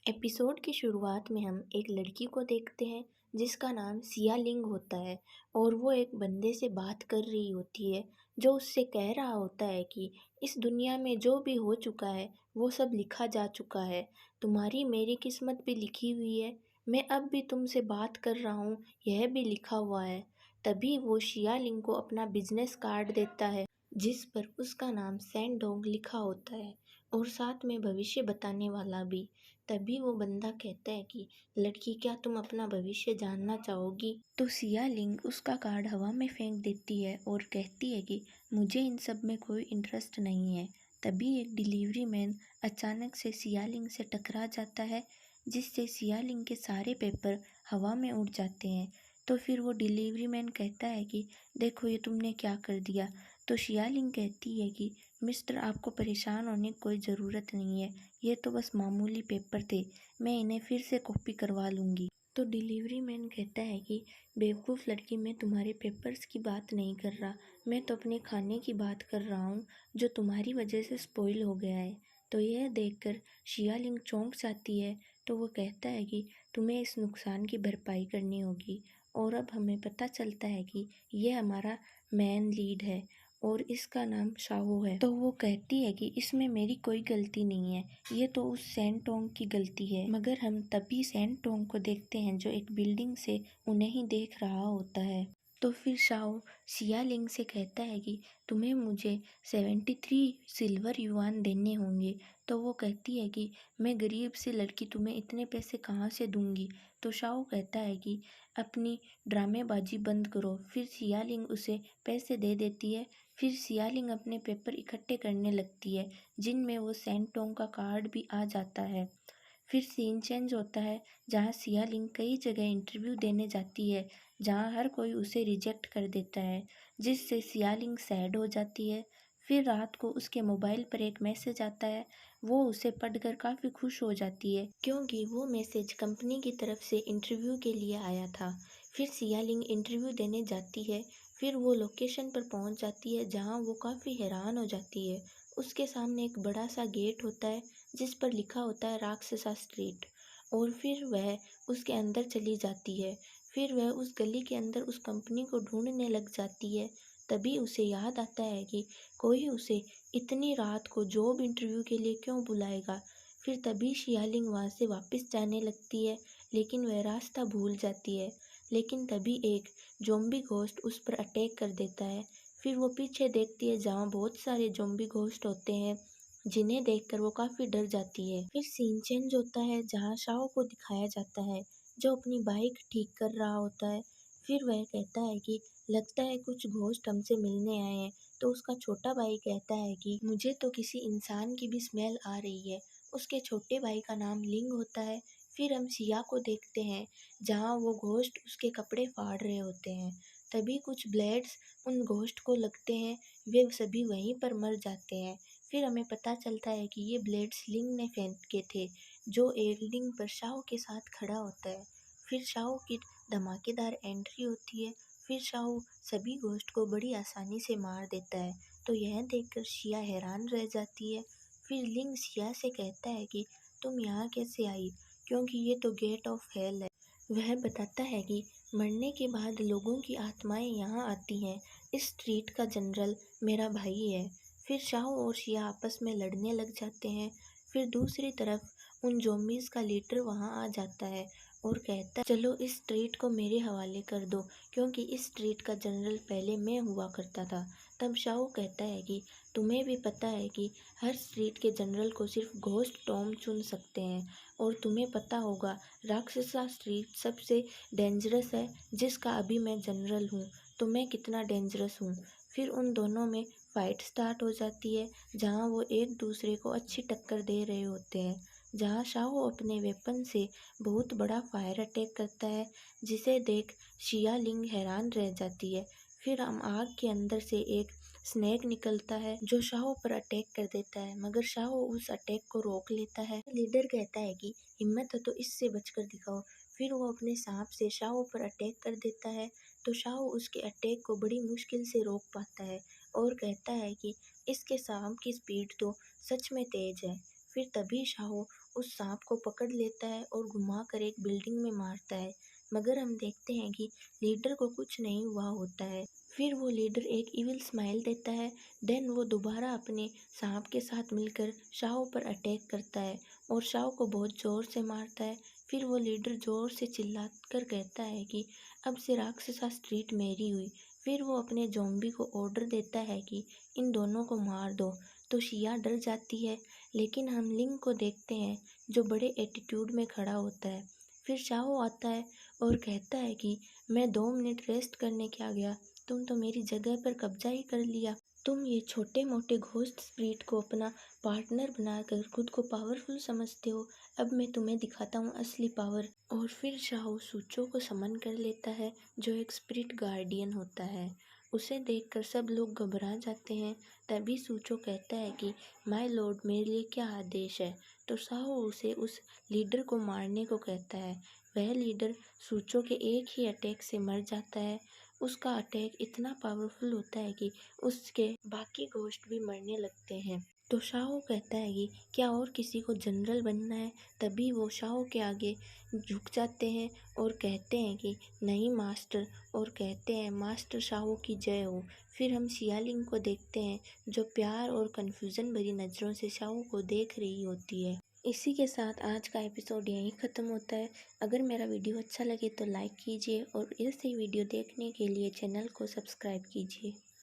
Episode की शुरुआत में हम एक लड़की को देखते हैं जिसका नाम सिया लिंग होता है और वो एक बंदे से बात कर रही होती है जो उससे कह रहा होता है कि इस दुनिया में जो भी हो चुका है वो सब लिखा जा चुका है। तुम्हारी मेरी किस्मत भी लिखी हुई है। मैं अब भी तुमसे बात कर रहा हूँ, यह भी लिखा हुआ है। तभी वो शिया लिंग को अपना बिजनेस कार्ड देता है जिस पर उसका नाम सैंडोंग लिखा होता है और साथ में भविष्य बताने वाला भी। तभी वो बंदा कहता है कि लड़की, क्या तुम अपना भविष्य जानना चाहोगी? तो सिया लिंग उसका कार्ड हवा में फेंक देती है और कहती है कि मुझे इन सब में कोई इंटरेस्ट नहीं है। तभी एक डिलीवरी मैन अचानक से सिया लिंग से टकरा जाता है जिससे सिया लिंग के सारे पेपर हवा में उड़ जाते हैं। तो फिर वो डिलीवरी मैन कहता है कि देखो ये तुमने क्या कर दिया। तो शिया लिंग कहती है कि मिस्टर, आपको परेशान होने की कोई ज़रूरत नहीं है, ये तो बस मामूली पेपर थे, मैं इन्हें फिर से कॉपी करवा लूँगी। तो डिलीवरी मैन कहता है कि बेवकूफ़ लड़की, मैं तुम्हारे पेपर्स की बात नहीं कर रहा, मैं तो अपने खाने की बात कर रहा हूँ जो तुम्हारी वजह से स्पॉइल हो गया है। तो यह देखकर शिया लिंग चौंक जाती है। तो वो कहता है कि तुम्हें इस नुकसान की भरपाई करनी होगी। और अब हमें पता चलता है कि ये हमारा मेन लीड है और इसका नाम शाहो है। तो वो कहती है कि इसमें मेरी कोई गलती नहीं है, ये तो उस सैंटोंग की गलती है। मगर हम तभी सैंटोंग को देखते हैं जो एक बिल्डिंग से उन्हें ही देख रहा होता है। तो फिर शाओ सिया लिंग से कहता है कि तुम्हें मुझे 73 सिल्वर युआन देने होंगे। तो वो कहती है कि मैं गरीब सी लड़की, तुम्हें इतने पैसे कहाँ से दूंगी। तो शाओ कहता है कि अपनी ड्रामेबाजी बंद करो। फिर सिया लिंग उसे पैसे दे देती है। फिर सिया लिंग अपने पेपर इकट्ठे करने लगती है जिनमें वो सैंटोंग का कार्ड भी आ जाता है। फिर सीन चेंज होता है जहाँ सिया लिंग कई जगह इंटरव्यू देने जाती है जहाँ हर कोई उसे रिजेक्ट कर देता है जिससे सिया लिंग सैड हो जाती है। फिर रात को उसके मोबाइल पर एक मैसेज आता है, वो उसे पढ़कर काफ़ी खुश हो जाती है क्योंकि वो मैसेज कंपनी की तरफ से इंटरव्यू के लिए आया था। फिर सिया लिंग इंटरव्यू देने जाती है। फिर वो लोकेशन पर पहुंच जाती है जहां वो काफ़ी हैरान हो जाती है। उसके सामने एक बड़ा सा गेट होता है जिस पर लिखा होता है राक्षसा स्ट्रीट। और फिर वह उसके अंदर चली जाती है। फिर वह उस गली के अंदर उस कंपनी को ढूंढने लग जाती है। तभी उसे याद आता है कि कोई उसे इतनी रात को जॉब इंटरव्यू के लिए क्यों बुलाएगा। फिर तभी शियालिंग वहाँ से वापस जाने लगती है लेकिन वह रास्ता भूल जाती है। लेकिन तभी एक ज़ॉम्बी घोस्ट उस पर अटैक कर देता है। फिर वो पीछे देखती है जहाँ बहुत सारे ज़ॉम्बी घोस्ट होते हैं जिन्हें देखकर वो काफ़ी डर जाती है। फिर सीन चेंज होता है जहाँ शाओ को दिखाया जाता है जो अपनी बाइक ठीक कर रहा होता है। फिर वह कहता है कि लगता है कुछ घोस्ट हमसे मिलने आए हैं। तो उसका छोटा भाई कहता है कि मुझे तो किसी इंसान की भी स्मेल आ रही है। उसके छोटे भाई का नाम लिंग होता है। फिर हम सिया को देखते हैं जहाँ वो घोस्ट उसके कपड़े फाड़ रहे होते हैं। तभी कुछ ब्लेड्स उन घोस्ट को लगते हैं, वे सभी वहीं पर मर जाते हैं। फिर हमें पता चलता है कि ये ब्लेड्स लिंग ने फेंके थे जो एक लिंग पर शाओ के साथ खड़ा होता है। फिर शाओ की धमाकेदार एंट्री होती है। फिर शाओ सभी घोस्ट को बड़ी आसानी से मार देता है। तो यह देखकर शिया हैरान रह जाती है। फिर लिंग शिया से कहता है कि तुम यहाँ कैसे आई, क्योंकि ये तो गेट ऑफ हेल है। वह बताता है कि मरने के बाद लोगों की आत्माएं यहाँ आती हैं। इस स्ट्रीट का जनरल मेरा भाई है। फिर शाओ और शिया आपस में लड़ने लग जाते हैं। फिर दूसरी तरफ उन ज़ॉम्बीज़ का लीडर वहाँ आ जाता है और कहता है चलो इस स्ट्रीट को मेरे हवाले कर दो क्योंकि इस स्ट्रीट का जनरल पहले मैं हुआ करता था। तब शाओ कहता है कि तुम्हें भी पता है कि हर स्ट्रीट के जनरल को सिर्फ घोस्ट टॉम चुन सकते हैं और तुम्हें पता होगा राक्षसा स्ट्रीट सबसे डेंजरस है जिसका अभी मैं जनरल हूँ, तो मैं कितना डेंजरस हूँ। फिर उन दोनों में फाइट स्टार्ट हो जाती है जहाँ वो एक दूसरे को अच्छी टक्कर दे रहे होते हैं। जहाँ शाओ अपने वेपन से बहुत बड़ा फायर अटैक करता है जिसे देख शिया लिंग हैरान रह जाती है। फिर हम आग के अंदर से एक स्नेक निकलता है जो शाओ पर अटैक कर देता है मगर शाओ उस अटैक को रोक लेता है। लीडर कहता है कि हिम्मत है तो इससे बचकर दिखाओ। फिर वो अपने सांप से शाओ पर अटैक कर देता है। तो शाओ उसके अटैक को बड़ी मुश्किल से रोक पाता है और कहता है कि इसके सांप की स्पीड तो सच में तेज है। फिर तभी शाओ उस सांप को पकड़ लेता है और घुमाकर एक बिल्डिंग में मारता है। मगर हम देखते हैं कि लीडर को कुछ नहीं हुआ होता है। फिर वो लीडर एक इविल स्माइल देता है। देन वो दोबारा अपने सांप के साथ मिलकर शाओ पर अटैक करता है और शाओ को बहुत ज़ोर से मारता है। फिर वो लीडर ज़ोर से चिल्लाकर कहता है कि अब से राक्षसा स्ट्रीट मेरी हुई। फिर वो अपने ज़ॉम्बी को ऑर्डर देता है कि इन दोनों को मार दो। तो शिया डर जाती है, लेकिन हम लिंग को देखते हैं जो बड़े एटीट्यूड में खड़ा होता है। फिर शाओ आता है और कहता है कि मैं 2 मिनट रेस्ट करने क्या गया, तुम तो मेरी जगह पर कब्जा ही कर लिया। तुम ये छोटे मोटे घोस्ट स्पिरिट को अपना पार्टनर बनाकर खुद को पावरफुल समझते हो। अब मैं तुम्हें दिखाता हूँ असली पावर। और फिर शाओ सूचो को समन कर लेता है जो एक स्पिरिट गार्डियन होता है। उसे देखकर सब लोग घबरा जाते हैं। तभी सूचो कहता है कि माय लॉर्ड मेरे लिए क्या आदेश है। तो शाओ उसे उस लीडर को मारने को कहता है। वह लीडर सूचो के एक ही अटैक से मर जाता है। उसका अटैक इतना पावरफुल होता है कि उसके बाकी घोस्ट भी मरने लगते हैं। तो शाओ कहता है कि क्या और किसी को जनरल बनना है। तभी वो शाओ के आगे झुक जाते हैं और कहते हैं कि नहीं मास्टर, और कहते हैं मास्टर शाओ की जय हो। फिर हम शियालिंग को देखते हैं जो प्यार और कन्फ्यूज़न भरी नज़रों से शाओ को देख रही होती है। इसी के साथ आज का एपिसोड यहीं ख़त्म होता है। अगर मेरा वीडियो अच्छा लगे तो लाइक कीजिए और ऐसे ही वीडियो देखने के लिए चैनल को सब्सक्राइब कीजिए।